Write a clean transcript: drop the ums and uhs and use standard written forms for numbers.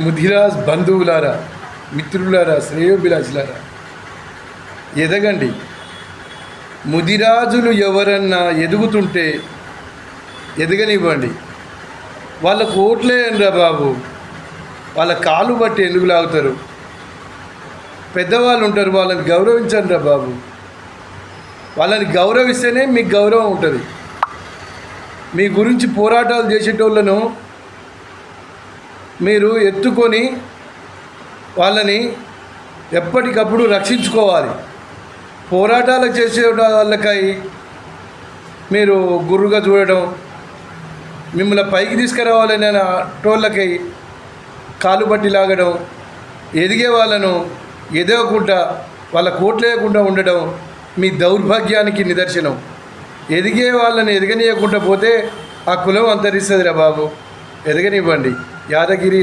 ముదిరాజ్ బంధువులారా, మిత్రులారా, శ్రేయోభిలాషులారా, ఎదగండి. ముదిరాజులు ఎవరన్నా ఎదుగుతుంటే ఎదగనివ్వండి. వాళ్ళకు ఓట్లేయండిరా బాబు, వాళ్ళ కాలు బట్టి ఎందుకు లాగుతారు? పెద్దవాళ్ళు ఉంటారు, వాళ్ళని గౌరవించండి రా బాబు. వాళ్ళని గౌరవిస్తేనే మీకు గౌరవం ఉంటుంది. మీ గురించి పోరాటాలు చేసేటోళ్ళను మీరు ఎత్తుకొని వాళ్ళని ఎప్పటికప్పుడు రక్షించుకోవాలి. పోరాటాలు చేసే వాళ్ళకై మీరు గుర్రుగా చూడడం, మిమ్మల్ని పైకి తీసుకురావాలని టోళ్ళకై కాలు బట్టి లాగడం, ఎదిగే వాళ్ళను ఎదగకుండా వాళ్ళ కోట్లేయకుండా ఉండడం మీ దౌర్భాగ్యానికి నిదర్శనం. ఎదిగే వాళ్ళని ఎదగనీయకుండా పోతే ఆ కులం అంతరిస్తుందిరా బాబు. ఎదగనివ్వండి. యాదగిరి